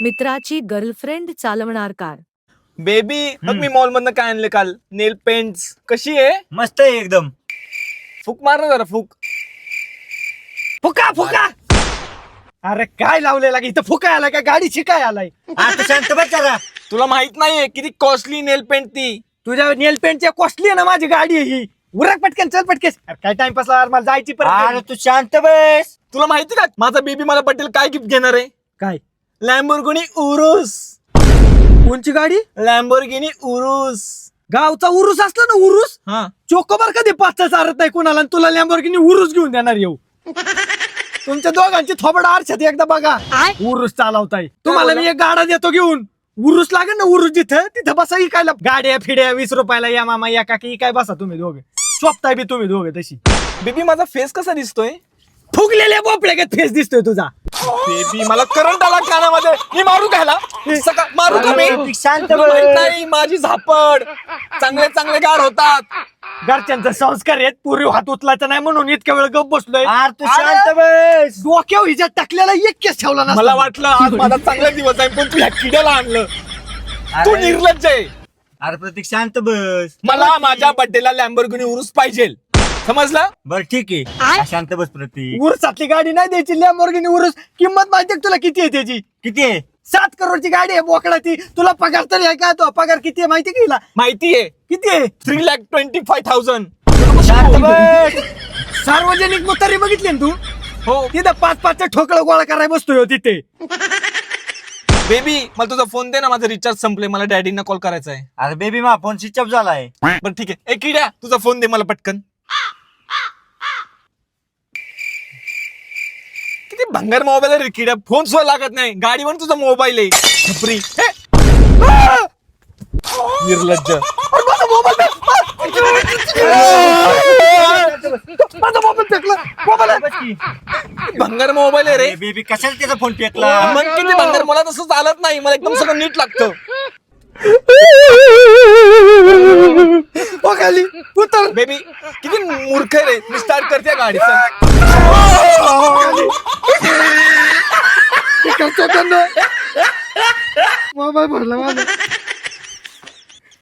मित्राची गर्लफ्रेंड चालवणार car. Baby बघ मी मॉल मधनं काय आणले काल. नेल पेंट्स कशी आहे? मस्त आहे एकदम. फुक मार ना जरा फुक. फुका फुका. अरे काय लावलेला की इथं फुका आलाय का गाडी शिकाय आलाय? आता शांत बस जरा. तुला माहित नाहीये किती कॉस्टली नेल पेंट ती. तुझ्या नेल पेंटच्या कॉस्टली आहे ना माझी गाडी आहे ही. उरक पटकन चल पटकेस. अरे काय टाइमपास मला जायची अरे परत. तू शांत बस. तुला माहिती का माझा बेबी मला बड्डेला काय गिफ्ट घेणार आहे? काय लॅम्बोर्गिनी उरुस. कोणची गाडी? लॅम्बोर्गिनी उरुस. गावचा उरूस असला ना उरूस हा चोकोबार कधी पाचचा चारत नाही कोणाला आणि तुला लॅम्बोर्गिनी उरूस घेऊन देणार येऊ. तुमच्या दोघांची थोबड आरशात एकदा बघा. उरूस चालवताय तुम्हाला मी एक गाडा देतो घेऊन. उरूस लागेल ना उरूस जिथं तिथं बसा इकायला. गाड्या फिड्या 20 रुपयाला या मामा या काकी काय बसा तुम्ही दोघे. स्वप्ताय बी तुम्ही दोघे तशी. बेबी माझा फेस कसा दिसतोय? फुगलेल्या बोपड्यागत फेस दिसतोय तुझा. बेबी मला करंट आला कानामध्ये. मी मारू घ्यायला मारू का मी? शांत तुला माहित बस. नाही माझी झापड. चांगले चांगले गाड होतात. घरच्यांचा संस्कार आहेत. पूर्वी हात उचलायचा नाही म्हणून इतक्या वेळ गप बसलोय. अरे तू शांत बस. डोक्यावर हिच्या टाकलेला एक केस ठेवला ना. मला वाटलं आज माझा चांगला दिवस आहे पण तू ह्या किड्याला आणलं. तू अरे निर्लज्ज आहे. अरे प्रतीक शांत बस. मला माझ्या बड्डेला लॅम्बोर्गिनी उरुस पाहिजे. समजला? बर ठीक आहे. शांत बस प्रतीक. उरसातली गाडी नाही द्यायची. लॅम्बोर्गिनी उरूस किंमत माहिती तुला किती आहे त्याची? किती आहे? 7 करोडची गाडी आहे बोकडाची. तुला पगार तरी आहे का? तो पगार किती आहे माहिती का हिला? माहितीये किती आहे? 3,25,000. शांत बस. सार्वजनिक मुतारी बघितली ना तू? हो तिथं 5-5 ठोकळं गोळा करायला बसतोय हो तिथे. बेबी मला तुझा फोन दे ना. माझं रिचार्ज संपले. मला डॅडींना कॉल करायचा आहे. अरे बेबी मा फोन स्विच ऑफ झालाय. बरं ठीक आहे. ए किड्या तुझा फोन दे मला पटकन. किती भंगार मोबाईल आहे रे किड्या. फोन सुद्धा लागत नाही. गाडीवर तुझा मोबाईल आहे. छपरी. हे. निर्लज्ज. माझा मोबाईल फेकला. मोबाईल बस की. भंगार मोबाईल आहे रे. अरे बेबी कशाला त्याचा फोन फेकला? मग किती भंगार. मला तसं चालत नाही. मला एकदम सगळं नीट लागतं. खाली उतर. बेबी किती मूर्ख आहे रे. मी स्टार्ट करते गाडीचं. मोबाईल भरला माझा.